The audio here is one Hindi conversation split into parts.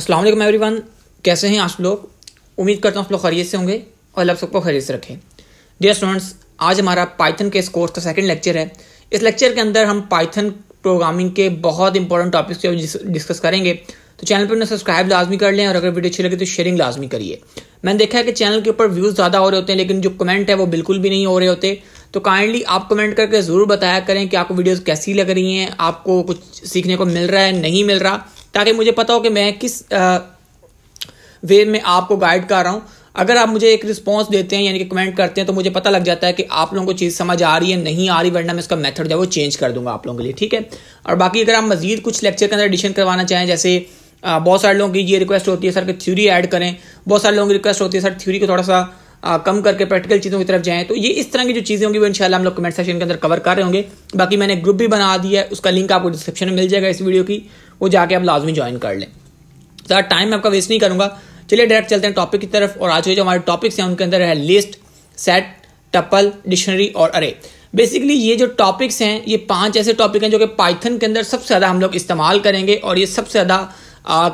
अस्सलाम वालेकुम एवरीवन, कैसे हैं आप लोग। उम्मीद करता हूँ आप लोग खैरियत से होंगे और अल्लाह सबको खैरियत से रखें। डियर स्टूडेंट्स, आज हमारा पाइथन के इस कोर्स का सेकंड लेक्चर है। इस लेक्चर के अंदर हम पाइथन प्रोग्रामिंग के बहुत इंपॉर्टेंट टॉपिक्स को डिस्कस करेंगे। तो चैनल पर सब्सक्राइब लाजमी कर लें और अगर वीडियो अच्छी लगे तो शेयरिंग लाजमी करिए। मैंने देखा है कि चैनल के ऊपर व्यूज़ ज़्यादा हो रहे होते हैं लेकिन जो कमेंट है वो बिल्कुल भी नहीं हो रहे होते। तो काइंडली आप कमेंट करके ज़रूर बताया करें कि आपको वीडियोस कैसी लग रही हैं, आपको कुछ सीखने को मिल रहा है नहीं मिल रहा, ताकि मुझे पता हो कि मैं किस वे में आपको गाइड कर रहा हूँ। अगर आप मुझे एक रिस्पांस देते हैं यानी कि कमेंट करते हैं तो मुझे पता लग जाता है कि आप लोगों को चीज़ समझ आ रही है नहीं आ रही, वरना मैं इसका मेथड जो है वो चेंज कर दूंगा आप लोगों के लिए, ठीक है। और बाकी अगर आप मजीद कुछ लेक्चर के अंदर एडिशन करवाना चाहें, जैसे बहुत सारे लोगों की ये रिक्वेस्ट होती है सर कि थ्योरी ऐड करें, बहुत सारे लोगों की रिक्वेस्ट होती है सर थ्योरी को थोड़ा सा कम करके प्रैक्टिकल चीज़ों की तरफ जाएं। तो ये इस तरह की जो चीज़ें होंगी वो इंशाल्लाह हम लोग कमेंट सेक्शन के अंदर कवर कर रहे होंगे। बाकी मैंने ग्रुप भी बना दिया है, उसका लिंक आपको डिस्क्रिप्शन में मिल जाएगा इस वीडियो की, वो जाके आप लाजमी ज्वाइन कर लें। सर टाइम आपका वेस्ट नहीं करूंगा, चलिए डायरेक्ट चलते हैं टॉपिक की तरफ। और आज के जो हमारे टॉपिक्स हैं उनके अंदर है लिस्ट, सेट, टपल, डिक्शनरी और अरे। बेसिकली ये जो टॉपिक्स हैं ये 5 ऐसे टॉपिक हैं जो कि पाइथन के अंदर सबसे ज़्यादा हम लोग इस्तेमाल करेंगे और ये सबसे ज़्यादा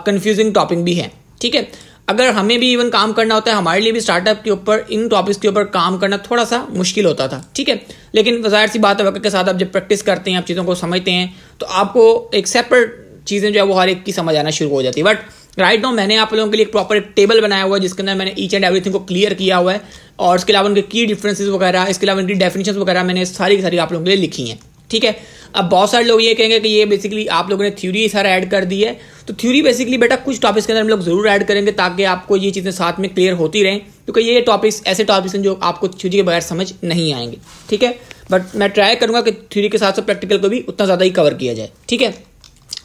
कंफ्यूजिंग टॉपिक भी हैं, ठीक है। अगर हमें भी इवन काम करना होता है, हमारे लिए भी स्टार्टअप के ऊपर इन टॉपिक्स के ऊपर काम करना थोड़ा सा मुश्किल होता था, ठीक है। लेकिन ज़ाहिर सी बात है वक्त के साथ आप जब प्रैक्टिस करते हैं, आप चीज़ों को समझते हैं तो आपको एक सेपरेट चीज़ें जो है वो हर एक की समझ आना शुरू हो जाती है। बट राइट नाउ मैंने आप लोगों के लिए एक प्रॉपर एक टेबल बनाया हुआ है जिसके अंदर मैंने ईच एंड एवरीथिंग को क्लियर किया हुआ है और इसके अलावा उनके की डिफरेंसेस वगैरह, इसके अलावा उनकी डेफिनेशंस वगैरह मैंने सारी की सारी आप लोगों के लिए लिखी हैं, ठीक है। अब बहुत सारे लोग ये कहेंगे कि ये बेसिकली आप लोगों ने थ्योरी सारा ऐड कर दी है। तो थ्योरी बेसिकली बेटा कुछ टॉपिक्स के अंदर हम लोग जरूर ऐड करेंगे ताकि आपको ये चीज़ें साथ में क्लियर होती रहें, क्योंकि ये टॉपिक्स ऐसे टॉपिक्स हैं जो आपको थ्योरी के बगैर समझ नहीं आएंगे, ठीक है। बट मैं ट्राई करूंगा कि थ्योरी के साथ साथ प्रैक्टिकल को भी उतना ज़्यादा ही कवर किया जाए, ठीक है।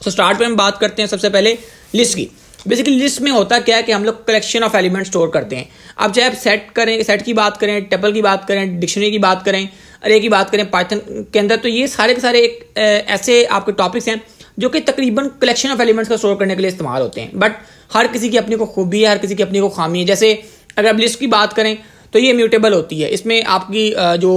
तो स्टार्ट पे हम बात करते हैं सबसे पहले लिस्ट की। बेसिकली लिस्ट में होता क्या है कि हम लोग कलेक्शन ऑफ एलिमेंट स्टोर करते हैं। अब चाहे आप सेट की बात करें, टेबल की बात करें, डिक्शनरी की बात करें, अरे की बात करें पाइथन के अंदर, तो ये सारे के सारे एक ऐसे आपके टॉपिक्स हैं जो कि तकरीबन कलेक्शन ऑफ एलिमेंट्स का स्टोर करने के लिए इस्तेमाल होते हैं। बट हर किसी की अपनी को खूबी है, हर किसी की अपनी को खामी है। जैसे अगर आप लिस्ट की बात करें तो ये म्यूटेबल होती है, इसमें आपकी जो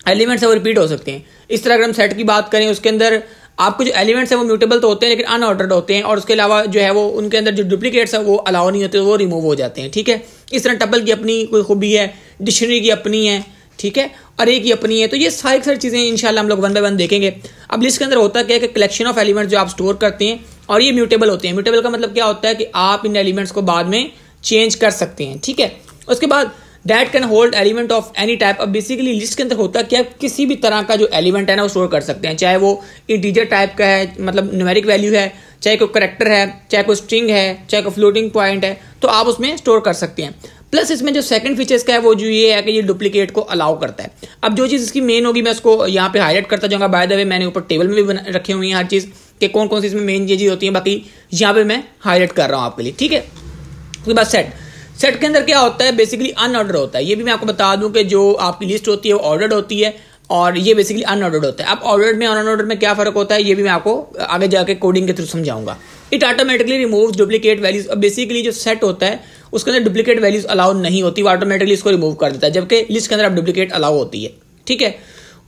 एलिमेंट्स है वो रिपीट हो सकते हैं। इस तरह अगर हम सेट की बात करें उसके अंदर आपको जो एलिमेंट्स हैं वो म्यूटेबल तो होते हैं लेकिन अनऑर्डर्ड होते हैं, और उसके अलावा जो है वो उनके अंदर जो डुप्लीकेट्स है वो अलाउ नहीं होते, वो रिमूव हो जाते हैं, ठीक है। इस तरह टपल की अपनी कोई खूबी है, डिक्शनरी की अपनी है, ठीक है, अरे की अपनी है। तो ये सारी चीज़ें इंशाल्लाह हम लोग वन बाय वन देखेंगे। अब लिस्ट के अंदर होता क्या है कि कलेक्शन ऑफ एलिमेंट्स जो आप स्टोर करते हैं और ये म्यूटेबल होते हैं। म्यूटेबल का मतलब क्या होता है कि आप इन एलिमेंट्स को बाद में चेंज कर सकते हैं, ठीक है। उसके बाद that can hold element of any type. अब बेसिकली लिस्ट के अंदर होता क्या है, किसी भी तरह का जो एलिमेंट है ना वो स्टोर कर सकते हैं, चाहे वो इंटीजर टाइप का है मतलब न्यूमेरिक वैल्यू है, चाहे कोई करैक्टर है, चाहे कोई स्ट्रिंग है, चाहे कोई फ्लोटिंग पॉइंट है, तो आप उसमें स्टोर कर सकते हैं। प्लस इसमें जो सेकंड फीचर्स का है वो जो ये है कि ये डुप्लीकेट को अलाउ करता है। अब जो चीज़ इसकी मेन होगी मैं उसको यहाँ पे हाईलाइट करता जाऊँगा। बाय द वे मैंने ऊपर टेबल में भी रखे हुई हैं हर चीज़ कि कौन कौन सी इसमें मेन चीज़ें होती हैं, बाकी यहाँ पे मैं हाईलाइट कर रहा हूँ आपके लिए, ठीक है। उसके बाद सेट के अंदर क्या होता है, बेसिकली अनऑर्डर होता है। ये भी मैं आपको बता दूं कि जो आपकी लिस्ट होती है वो ऑर्डर्ड होती है और ये बेसिकली अनऑर्डर्ड होता है। अब ऑर्डर्ड में और अनऑर्डर्ड में क्या फर्क होता है ये भी मैं आपको आगे जाके कोडिंग के थ्रू समझाऊंगा। It automatically removes duplicate values. अब बेसिकली जो सेट होता है उसके अंदर डुप्लीकेट वैल्यूज अलाउ नहीं होती, वो ऑटोमेटिकली इसको रिमूव कर देता है, जबकि लिस्ट के अंदर आप डुप्लीकेट अलाउ होती है, ठीक है।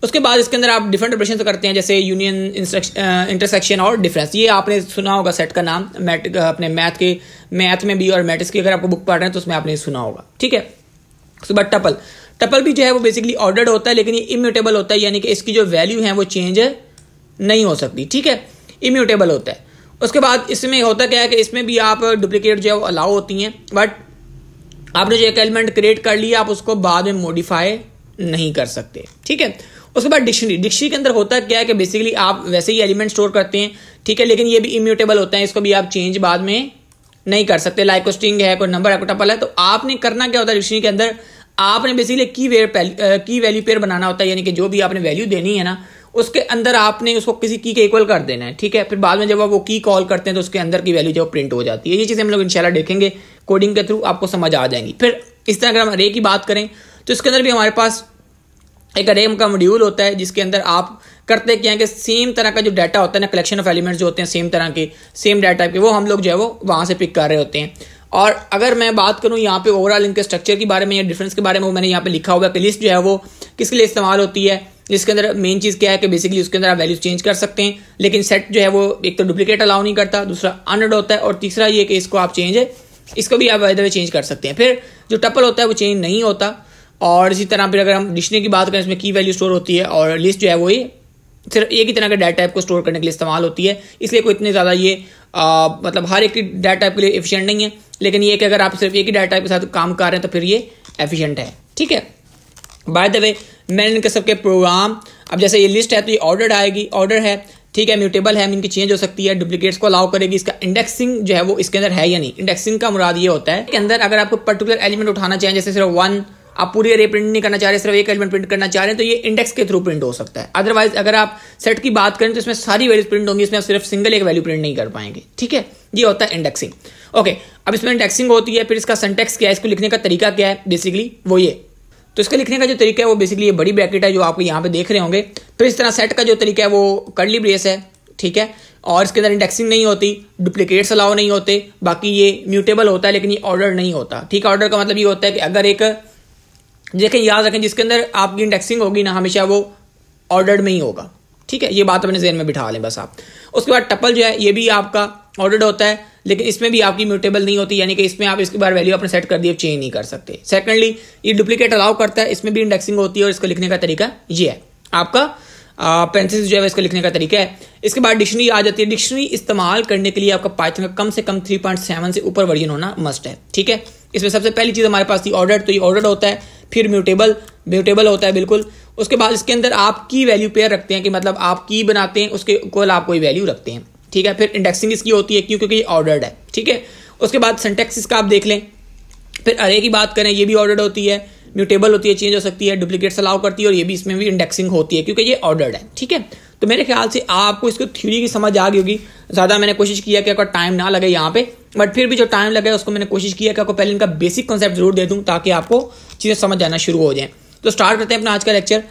उसके बाद इसके अंदर आप डिफरेंट ऑपरेशन करते हैं जैसे यूनियन, इंटरसेक्शन और डिफरेंस। ये आपने सुना होगा सेट का नाम, अपने मैथ में भी और मैट्रिक्स की अगर आपको बुक पढ़ रहे हैं तो उसमें आपने सुना होगा, ठीक है। उसके बाद टपल भी जो है वो बेसिकली ऑर्डर्ड होता है लेकिन ये इम्यूटेबल होता है, यानी कि इसकी जो वैल्यू है वो चेंज नहीं हो सकती, ठीक है, इम्यूटेबल होता है। उसके बाद इसमें होता क्या है कि इसमें भी आप डुप्लीकेट जो है वो अलाउ होती हैं, बट आपने जो एक एलिमेंट क्रिएट कर लिया आप उसको बाद में मॉडिफाई नहीं कर सकते, ठीक है। उसके बाद डिक्शनरी के अंदर होता क्या है कि बेसिकली आप वैसे ही एलिमेंट स्टोर करते हैं, ठीक है, लेकिन ये भी इम्यूटेबल होता है, इसको भी आप चेंज बाद में नहीं कर सकते। लाइक कोई स्ट्रिंग है, कोई नंबर है, कोई टपल है, तो आपने करना क्या होता है डिक्शनरी के अंदर, आपने बेसिकली की वैल्यू पेयर बनाना होता है, यानी कि जो भी आपने वैल्यू देनी है ना उसके अंदर आपने उसको किसी की के इक्वल कर देना है, ठीक है। फिर बाद में जब आप वो की कॉल करते हैं तो उसके अंदर की वैल्यू जो प्रिंट हो जाती है। ये चीज़ें हम लोग इंशाल्लाह देखेंगे कोडिंग के थ्रू, आपको समझ आ जाएंगी। फिर इस तरह अगर हम अरे की बात करें तो इसके अंदर भी हमारे पास एक अरे का मॉड्यूल होता है जिसके अंदर आप करते क्या है कि सेम तरह का जो डाटा होता है ना, कलेक्शन ऑफ एलिमेंट्स जो होते हैं सेम तरह के, सेम डाटा टाइप के, वो हम लोग जो है वो वहाँ से पिक कर रहे होते हैं। और अगर मैं बात करूं यहाँ पे ओवरऑल इनके स्ट्रक्चर के बारे में या डिफरेंस के बारे में, वो मैंने यहाँ पे लिखा हुआ है कि लिस्ट जो है वो किसके लिए इस्तेमाल होती है, जिसके अंदर मेन चीज़ क्या है कि बेसिकली उसके अंदर आप वैल्यूज चेंज कर सकते हैं, लेकिन सेट जो है वो एक तो डुप्लीकेट अलाउ नहीं करता, दूसरा अनएड होता है, और तीसरा ये कि इसको आप इसको भी आप बाय द वे चेंज कर सकते हैं। फिर जो टपल होता है वो चेंज नहीं होता। और इसी तरह फिर अगर हम डिक्शनरी की बात करें, इसमें की वैल्यू स्टोर होती है, और लिस्ट जो है वो ये सिर्फ एक ही तरह के डाटा टाइप को स्टोर करने के लिए इस्तेमाल होती है, इसलिए कोई इतने ज़्यादा ये मतलब हर एक डाटा टाइप के लिए एफिशिएंट नहीं है, लेकिन ये कि अगर आप सिर्फ एक ही डाटा टाइप के साथ काम कर रहे हैं तो फिर ये एफिशिएंट है। ठीक है, बाय द वे मैंने इनके सबके प्रोग्राम, अब जैसे ये लिस्ट है तो ये ऑर्डर आएगी, ऑर्डर है, ठीक है, म्यूटेबल है, इनकी चेंज हो सकती है, डुप्लीकेट्स को अलाउ करेगी, इसका इंडेक्सिंग जो है वो इसके अंदर है या नहीं। इंडेक्सिंग का मुराद ये होता है कि अंदर अगर आपको पर्टिकुलर एलिमेंट उठाना चाहिए, जैसे सिर्फ 1, आप पूरी अरे प्रिंट नहीं करना चाह रहे, सिर्फ एक एलिमेंट प्रिंट करना चाह रहे हैं, तो ये इंडेक्स के थ्रू प्रिंट हो सकता है। अदरवाइज अगर आप सेट की बात करें तो इसमें सारी वैल्यूज प्रिंट होंगी, इसमें आप सिर्फ सिंगल एक वैल्यू प्रिंट नहीं कर पाएंगे। ठीक है, ये होता है इंडेक्सिंग। ओके, अब इसमें इंडेक्सिंग होती है, फिर इसका सिंटैक्स क्या है, इसको लिखने का तरीका क्या है, बेसिकली वो ये। तो इसका लिखने का जो तरीका है वो बेसिकली ये बड़ी ब्रैकेट है जो आपको यहाँ पे देख रहे होंगे। फिर इस तरह सेट का जो तरीका है वो कर्ली ब्रेस है, ठीक है, और इसके अंदर इंडेक्सिंग नहीं होती, डुप्लीकेट्स अलाउ नहीं होते, बाकी ये म्यूटेबल होता है, लेकिन ये ऑर्डर नहीं होता। ठीक है, ऑर्डर का मतलब ये होता है कि अगर एक देखें, याद रखें, जिसके अंदर आपकी इंडेक्सिंग होगी ना, हमेशा वो ऑर्डर्ड में ही होगा। ठीक है, ये बात अपने ज़हन में बिठा लें बस आप। उसके बाद टपल जो है ये भी आपका ऑर्डर्ड होता है, लेकिन इसमें भी आपकी म्यूटेबल नहीं होती, यानी कि इसमें आप इसके बार वैल्यू अपने सेट कर दिए चेंज नहीं कर सकते। सेकंडली ये डुप्लीकेट अलाउ करता है, इसमें भी इंडेक्सिंग होती है, और इसको लिखने का तरीका ये है आपका पेंसिल जो है इसका लिखने का तरीका है। इसके बाद डिक्शनरी आ जाती है। डिक्शनरी इस्तेमाल करने के लिए आपका पाइथन का कम से कम 3.7 से ऊपर वर्जन होना मस्ट है। ठीक है, इसमें सबसे पहली चीज़ हमारे पास थी ऑर्डर, तो ये ऑर्डर होता है, फिर म्यूटेबल होता है बिल्कुल। उसके बाद इसके अंदर आप की वैल्यू पेयर रखते हैं कि मतलब आप की बनाते हैं, उसके इक्वल आप कोई वैल्यू रखते हैं। ठीक है, फिर इंडेक्सिंग इसकी होती है क्योंकि ये ऑर्डर्ड है। ठीक है, उसके बाद सिंटैक्स इसका आप देख लें। फिर अरे की बात करें, ये भी ऑर्डर्ड होती है, म्यूटेबल होती है, चेंज हो सकती है, डुप्लीकेट्स अलाउ करती है, और ये भी इसमें भी इंडेक्सिंग होती है क्योंकि ये ऑर्डर्ड है। ठीक है, तो मेरे ख्याल से आपको इसको थ्योरी की समझ आ गई होगी। ज़्यादा मैंने कोशिश किया कि आपका टाइम ना लगे यहाँ पे, बट फिर भी जो टाइम लगे उसको मैंने कोशिश किया कि आपको पहले इनका बेसिक कॉन्सेप्ट जरूर दे दूँ ताकि आपको चीज़ें समझ आना शुरू हो जाएँ। तो स्टार्ट करते हैं अपना आज का लेक्चर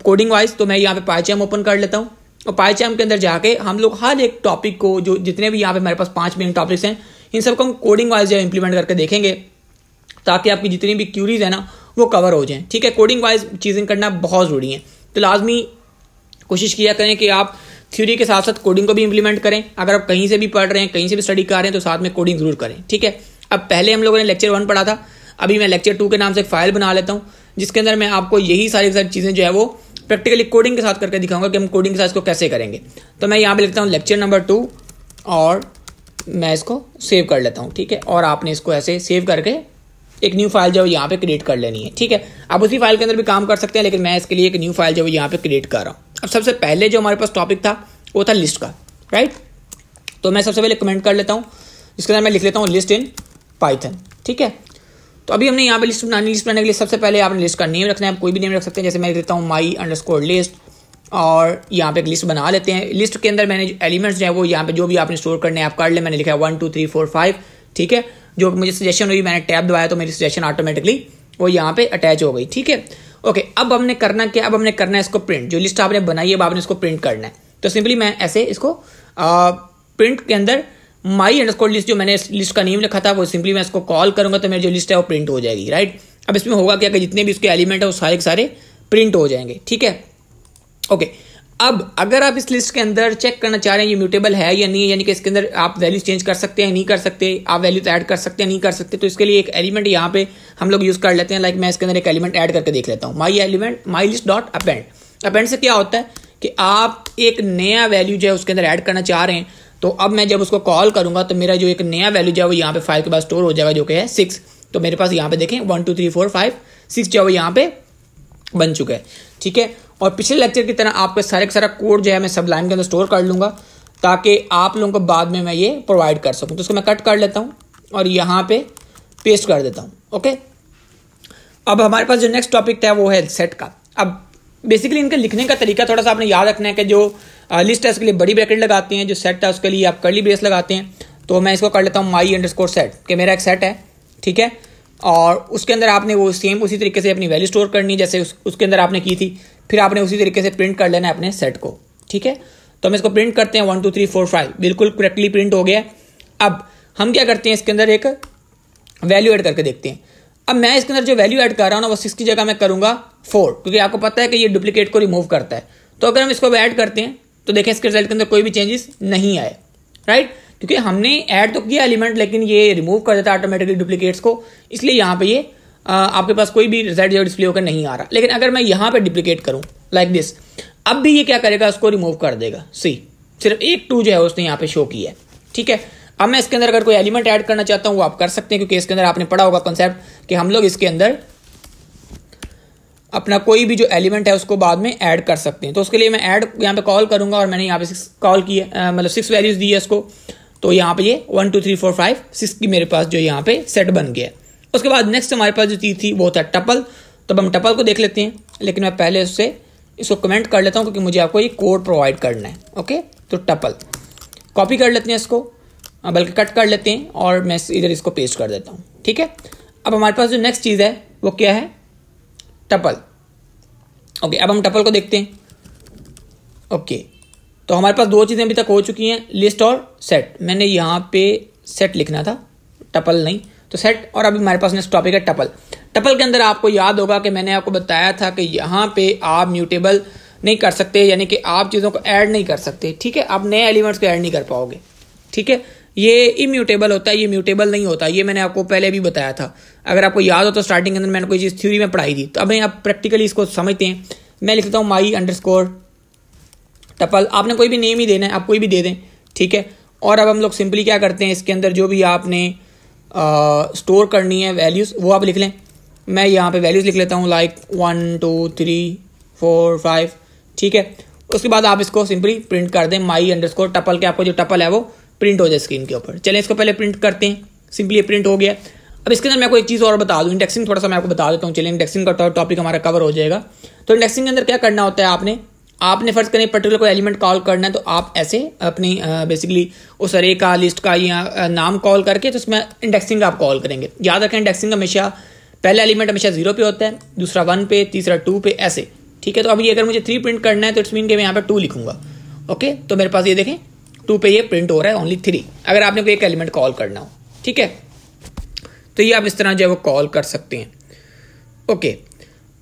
कोडिंग वाइज। तो मैं यहाँ पे पाइथन ओपन कर लेता हूँ, और पाइथन के अंदर जाके हम लोग हर एक टॉपिक को, जो जितने भी यहाँ पे हमारे पास 5 मेन टॉपिक्स हैं, इन सबको हम कोडिंग वाइज जो इंप्लीमेंट करके देखेंगे ताकि आपकी जितनी भी क्यूरीज है ना वो कवर हो जाएं। ठीक है, कोडिंग वाइज चीज़ें करना बहुत ज़रूरी है, तो लाजमी कोशिश किया करें कि आप थ्योरी के साथ साथ कोडिंग को भी इंप्लीमेंट करें। अगर आप कहीं से भी पढ़ रहे हैं, कहीं से भी स्टडी कर रहे हैं, तो साथ में कोडिंग जरूर करें। ठीक है, अब पहले हम लोगों ने लेक्चर 1 पढ़ा था, अभी मैं लेक्चर 2 के नाम से एक फाइल बना लेता हूँ जिसके अंदर मैं आपको यही सारी चीज़ें जो है वो प्रैक्टिकली कोडिंग के साथ करके दिखाऊंगा कि हम कोडिंग के साथ इसको कैसे करेंगे। तो मैं यहाँ पे लिखता हूँ लेक्चर नंबर 2 और मैं इसको सेव कर लेता हूँ। ठीक है, और आपने इसको ऐसे सेव करके एक न्यू फाइल जो यहाँ पे क्रिएट कर लेनी है। ठीक है, आप उसी फाइल के अंदर भी काम कर सकते हैं, लेकिन मैं इसके लिए एक न्यू फाइल जो यहाँ पे क्रिएट कर रहा हूँ। अब सबसे पहले जो हमारे पास टॉपिक था वो था लिस्ट का, राइट। तो मैं सबसे पहले कमेंट कर लेता हूँ, इसके अंदर मैं लिख लेता हूँ लिस्ट इन पाइथन। ठीक है, तो अभी हमने यहाँ पे लिस्ट बनाने के लिए सबसे पहले आपने लिस्ट का नेम रखना है। आप कोई भी नेम रख सकते हैं, जैसे मैं लिख लेता हूँ my_list, और यहाँ पे एक लिस्ट बना लेते हैं। लिस्ट के अंदर मैंने एलिमेंट्स जो है वो यहाँ पे जो भी आपने स्टोर करने हैं आप कर ले। मैंने लिखा है 1 2 3 4 5। ठीक है, जो मुझे सजेशन हुई, मैंने टैब दबाया तो मेरी सजेशन ऑटोमेटिकली वो यहाँ पे अटैच हो गई। ठीक है, ओके, अब हमने करना क्या, अब हमने करना है इसको प्रिंट। जो लिस्ट आपने बनाई है अब आपने इसको प्रिंट करना है। तो सिंपली मैं ऐसे इसको प्रिंट के अंदर my_list, जो मैंने लिस्ट का नेम लिखा था, वो सिंपली मैं इसको कॉल करूंगा तो मेरी जो लिस्ट है वो प्रिंट हो जाएगी, राइट। अब इसमें होगा क्या कि जितने भी उसके एलिमेंट है वो सारे के सारे प्रिंट हो जाएंगे। ठीक है, ओके, अब अगर आप इस लिस्ट के अंदर चेक करना चाह रहे हैं ये म्यूटेबल है या नहीं, यानी कि इसके अंदर आप वैल्यूज चेंज कर सकते हैं नहीं कर सकते, आप वैल्यूज ऐड कर सकते हैं नहीं कर सकते, तो इसके लिए एक एलिमेंट यहाँ पे हम लोग यूज कर लेते हैं। लाइक मैं इसके अंदर एक एलिमेंट ऐड करके देख लेता हूँ, my_list.append। अपेंड से क्या होता है कि आप एक नया वैल्यू जो है उसके अंदर ऐड करना चाह रहे हैं, तो अब मैं जब उसको कॉल करूंगा तो मेरा जो एक नया वैल्यू जो है वो यहाँ पे फाइल के पास स्टोर हो जाएगा, जो कि है 6। तो मेरे पास यहाँ पे देखें 1 2 3 4 5 6 जो है यहाँ पे बन चुका है। ठीक है, और पिछले लेक्चर की तरह आपका सारे का सारा कोड जो है मैं सबलाइन के अंदर स्टोर कर लूंगा ताकि आप लोगों को बाद में मैं ये प्रोवाइड कर सकूं। तो उसको मैं कट कर लेता हूं और यहाँ पे पेस्ट कर देता हूं। ओके, अब हमारे पास जो नेक्स्ट टॉपिक था वो है सेट का। अब बेसिकली इनके लिखने का तरीका थोड़ा सा आपने याद रखना है कि जो लिस्ट है उसके लिए बड़ी ब्रैकेट लगाते हैं, जो सेट है उसके लिए आप कर्ली ब्रेस लगाते हैं। तो मैं इसको कर लेता हूँ my_set कि मेरा एक सेट है। ठीक है, और उसके अंदर आपने वो सेम उसी तरीके से अपनी वैल्यू स्टोर करनी है जैसे उसके अंदर आपने की थी, फिर आपने उसी तरीके से प्रिंट कर लेना है अपने सेट को। ठीक है, तो हम इसको प्रिंट करते हैं 1 2 3 4 5, बिल्कुल करेक्टली प्रिंट हो गया। अब हम क्या करते हैं, इसके अंदर एक वैल्यू ऐड करके देखते हैं। अब मैं इसके अंदर जो वैल्यू ऐड कर रहा हूँ ना वो 6 की जगह मैं करूँगा 4, क्योंकि आपको पता है कि ये डुप्लीकेट को रिमूव करता है। तो अगर हम इसको ऐड करते हैं तो देखें इसके रिजल्ट के अंदर कोई भी चेंजेस नहीं आए, राइट, क्योंकि हमने ऐड तो किया एलिमेंट लेकिन ये रिमूव कर देता है ऑटोमेटिकली डुप्लीकेट्स को, इसलिए यहाँ पे ये आपके पास कोई भी रिजल्ट जो डिस्प्ले होकर नहीं आ रहा। लेकिन अगर मैं यहाँ पे डुप्लीकेट करूँ लाइक दिस, अब भी ये क्या करेगा, उसको रिमूव कर देगा। सी सिर्फ एक 2 जो है उसने यहाँ पे शो किया है, ठीक है। अब मैं इसके अंदर अगर कोई एलिमेंट ऐड करना चाहता हूँ वो आप कर सकते हैं, क्योंकि इसके अंदर आपने पढ़ा होगा कॉन्सेप्ट कि हम लोग इसके अंदर अपना कोई भी जो एलिमेंट है उसको बाद में ऐड कर सकते हैं। तो उसके लिए मैं ऐड यहाँ पे कॉल करूंगा और मैंने यहाँ पे 6 कॉल की है, मतलब 6 वैल्यूज दी है इसको। तो यहाँ पे ये 1 2 3 4 5 6 की मेरे पास जो यहाँ पे सेट बन गया है। उसके बाद नेक्स्ट हमारे पास जो चीज़ थी वो था टपल। तो अब हम टपल को देख लेते हैं, लेकिन मैं पहले उससे इसको कमेंट कर लेता हूँ क्योंकि मुझे आपको ये कोड प्रोवाइड करना है। ओके, तो टपल कॉपी कर लेते हैं इसको, बल्कि कट कर लेते हैं और मैं इधर इसको पेस्ट कर देता हूँ, ठीक है। अब हमारे पास जो नेक्स्ट चीज़ है वो क्या है, टपल। ओके, अब हम टपल को देखते हैं। ओके, तो हमारे पास 2 चीज़ें अभी तक हो चुकी हैं, लिस्ट और सेट। मैंने यहाँ पे सेट लिखना था, टपल नहीं, तो सेट। और अभी हमारे पास नेक्स्ट टॉपिक है टपल। टपल के अंदर आपको याद होगा कि मैंने आपको बताया था कि यहाँ पे आप म्यूटेबल नहीं कर सकते, यानी कि आप चीज़ों को ऐड नहीं कर सकते, ठीक है। आप नए एलिमेंट्स को ऐड नहीं कर पाओगे, ठीक है। ये इम्यूटेबल होता है, ये म्यूटेबल नहीं होता। ये मैंने आपको पहले भी बताया था, अगर आपको याद हो तो स्टार्टिंग के अंदर मैंने कोई चीज़ थ्योरी में पढ़ाई थी। तो अब आप प्रैक्टिकली इसको समझते हैं। मैं लिखता हूँ माई अंडरस्कोर टपल। आपने कोई भी नेम ही देना है, आप कोई भी दे दें, ठीक है। और अब हम लोग सिंपली क्या करते हैं, इसके अंदर जो भी आपने स्टोर करनी है वैल्यूज़ वो आप लिख लें। मैं यहाँ पे वैल्यूज़ लिख लेता हूँ लाइक 1 2 3 4 5, ठीक है। उसके बाद आप इसको सिंपली प्रिंट कर दें माई अंडरस्कोर टपल के। आपको जो टपल है वो प्रिंट हो जाए स्क्रीन के ऊपर। चलें इसको पहले प्रिंट करते हैं, सिंपली प्रिंट हो गया। अब इसके अंदर मैं आपको एक चीज़ और बता दूं, इंडेक्सिंग थोड़ा सा मैं आपको बता देता हूँ। चलिए इंडेक्सिंग का टॉपिक हमारा कवर हो जाएगा। तो इंडेक्सिंग के अंदर क्या करना होता है, आपने फर्ज करें पर्टिकुलर कोई एलिमेंट कॉल करना है, तो आप ऐसे अपनी बेसिकली उस अरे का लिस्ट का या नाम कॉल करके तो उसमें इंडेक्सिंग आप कॉल करेंगे। याद रखें इंडेक्सिंग हमेशा पहला एलिमेंट हमेशा 0 पे होता है, दूसरा 1 पे, तीसरा 2 पे, ऐसे, ठीक है। तो अभी अगर मुझे 3 प्रिंट करना है तो इट्स मीन कि मैं यहाँ पे 2 लिखूंगा। ओके, तो मेरे पास ये देखें 2 पे ये प्रिंट हो रहा है, ओनली 3 अगर आपने कोई एक एलिमेंट कॉल करना हो, ठीक है। तो ये आप इस तरह जो है वो कॉल कर सकते हैं। ओके,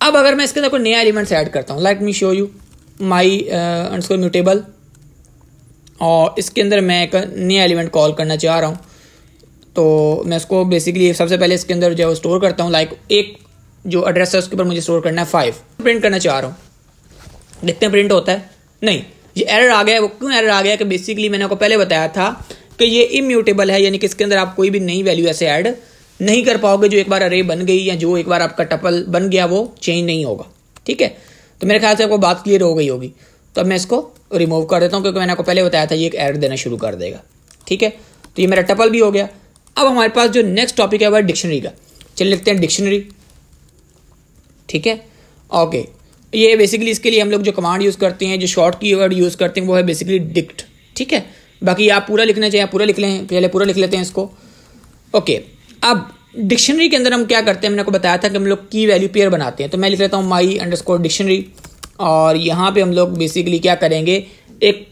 अब अगर मैं इसके अंदर कोई नया एलिमेंट्स ऐड करता हूँ, like me show you my underscore mutable, और इसके अंदर मैं एक नया एलिमेंट कॉल करना चाह रहा हूँ, तो मैं इसको बेसिकली सबसे पहले इसके अंदर जो है स्टोर करता हूँ। लाइक एक जो एड्रेस है उसके ऊपर मुझे स्टोर करना है 5, प्रिंट करना चाह रहा हूँ। देखते हैं प्रिंट होता है, नहीं, ये एरर आ गया है। वो क्यों एरर आ गया कि बेसिकली मैंने आपको पहले बताया था कि ये इम्यूटेबल है, यानी कि इसके अंदर आप कोई भी नई वैल्यू ऐसे ऐड नहीं कर पाओगे। जो एक बार अरे बन गई या जो एक बार आपका टपल बन गया वो चेंज नहीं होगा, ठीक है। तो मेरे ख्याल से आपको बात क्लियर हो गई होगी। तो अब मैं इसको रिमूव कर देता हूँ क्योंकि मैंने आपको पहले बताया था ये एक एरर देना शुरू कर देगा, ठीक है। तो ये मेरा टपल भी हो गया। अब हमारे पास जो नेक्स्ट टॉपिक है वह डिक्शनरी का। चलिए लिखते हैं डिक्शनरी, ठीक है। ओके, ये बेसिकली इसके लिए हम लोग जो कमांड यूज़ करते हैं, जो शॉर्ट कीवर्ड यूज़ करते हैं वो है बेसिकली डिक्ट, ठीक है। बाकी आप पूरा लिखना चाहिए, पूरा लिख लें, पहले पूरा लिख लेते हैं इसको। ओके, अब डिक्शनरी के अंदर हम क्या करते हैं, मैंने आपको बताया था कि हम लोग की वैल्यू पेयर बनाते हैं। तो मैं लिख लेता हूँ माई अंडरस्कोर डिक्शनरी, और यहाँ पे हम लोग बेसिकली क्या करेंगे, एक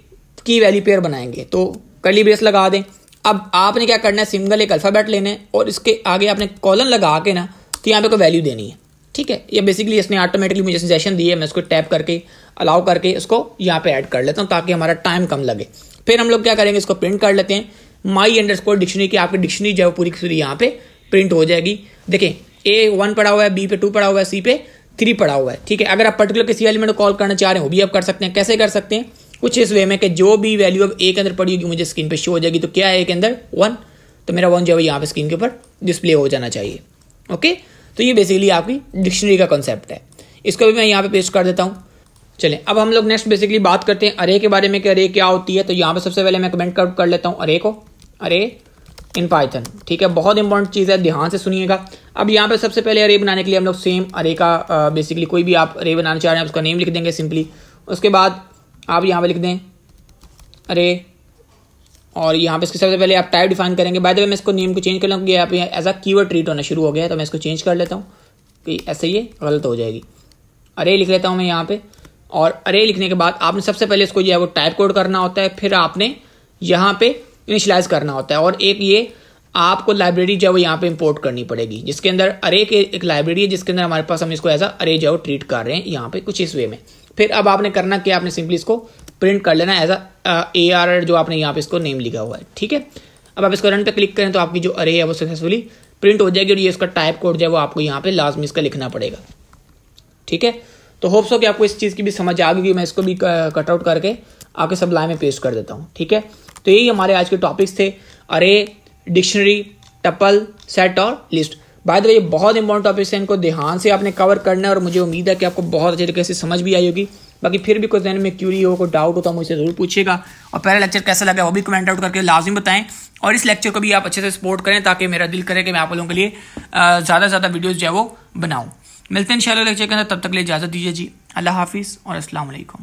की वैल्यू पेयर बनाएंगे। तो कर्ली ब्रेस लगा दें। अब आपने क्या करना है, सिंगल एक अल्फ़ाबेट लेना है और इसके आगे आपने कॉलन लगा के ना तो यहाँ पे कोई वैल्यू देनी है, ठीक है। ये बेसिकली इसने ऑटोमेटिकली मुझे सजेशन दी है, मैं इसको टैप करके अलाउ करके इसको यहाँ पे ऐड कर लेता हूँ ताकि हमारा टाइम कम लगे। फिर हम लोग क्या करेंगे, इसको प्रिंट कर लेते हैं माई अंडरस्कोर डिक्शनरी की। आपकी डिक्शनरी जो है पूरी की पूरी यहाँ पे प्रिंट हो जाएगी। देखें A 1 पड़ा हुआ है, B पे 2 पड़ा हुआ है, C पे 3 पड़ा हुआ है, ठीक है। अगर आप पर्टिकुलर किसी एलिमेंट को कॉल करना चाह रहे हैं वो भी आप कर सकते हैं। कैसे कर सकते हैं, कुछ इस वे में कि जो भी वैल्यू अब A के अंदर पड़ी होगी मुझे स्क्रीन पे शो हो जाएगी। तो क्या है A के अंदर 1, तो मेरा 1 जो है यहाँ पे स्क्रीन के ऊपर डिस्प्ले हो जाना चाहिए। ओके, तो ये बेसिकली आपकी डिक्शनरी का कॉन्सेप्ट है। इसको भी मैं यहाँ पे पेस्ट कर देता हूँ। चलें, अब हम लोग नेक्स्ट बेसिकली बात करते हैं अरे के बारे में कि अरे क्या होती है। तो यहाँ पे सबसे पहले मैं कमेंट कर लेता हूँ अरे को, अरे इन पाइथन, ठीक है। बहुत इंपॉर्टेंट चीज़ है, ध्यान से सुनिएगा। अब यहाँ पे सबसे पहले अरे बनाने के लिए हम लोग सेम अरे का बेसिकली कोई भी आप अरे बनाना चाह रहे हैं उसका नेम लिख देंगे सिंपली। उसके बाद आप यहाँ पे लिख दें अरे, और यहाँ पे इसके सबसे पहले आप टाइप डिफाइन करेंगे। बाय द वे मैं इसको नेम को चेंज कर लूँगा, यहाँ पे एज अ कीवर्ड ट्रीट होना शुरू हो गया है, तो मैं इसको चेंज कर लेता हूँ कि ऐसे ये गलत हो जाएगी। अरे लिख लेता हूँ मैं यहाँ पे, और अरे लिखने के बाद आपने सबसे पहले इसको जो है वो टाइप कोड करना होता है, फिर आपने यहाँ पे इनिशियलाइज करना होता है। और एक ये आपको लाइब्रेरी जो है वो यहाँ पे इंपोर्ट करनी पड़ेगी, जिसके अंदर अरे के एक लाइब्रेरी है, जिसके अंदर हमारे पास हम इसको एज अ अरे जो ट्रीट कर रहे हैं यहाँ पे कुछ इस वे में। फिर अब आपने करना क्या, आपने सिंपली इसको प्रिंट कर लेना एज AR जो आपने यहाँ पे इसको नेम लिखा हुआ है, ठीक है। अब आप इसको रन पे क्लिक करें तो आपकी जो अरे है वो सक्सेसफुली प्रिंट हो जाएगी और ये इसका टाइप कोड जो है वो आपको यहाँ पे लाजमी इसका लिखना पड़ेगा, ठीक है। तो होप्स हो कि आपको इस चीज़ की भी समझ आ गई। मैं इसको भी कट आउट करके आपके सबलाइन में पेस्ट कर देता हूँ, ठीक है। तो यही हमारे आज के टॉपिक्स थे, अरे, डिक्शनरी, टपल, सेट और लिस्ट। बाय द वे ये बहुत इंपॉर्टेंट टॉपिक्स हैं, इनको ध्यान से आपने कवर करना है और मुझे उम्मीद है कि आपको बहुत अच्छे तरीके से समझ भी आई होगी। बाकी फिर भी कुछ दिन में क्यूरी हो, कोई डाउट हो तो मुझसे जरूर पूछिएगा, और पहला लेक्चर कैसा लगा वो भी कमेंट आउट करके लाजमी बताएं, और इस लेक्चर को भी आप अच्छे से सपोर्ट करें ताकि मेरा दिल करे कि मैं आप लोगों के लिए ज़्यादा से ज़्यादा वीडियोज़ जो है वो बनाऊँ। मिलते हैं इंशाल्लाह लेक्चर के अंदर, तब तक के लिए इजाज़त दीजिए जी। अल्लाह हाफिज़ और अस्सलाम वालेकुम।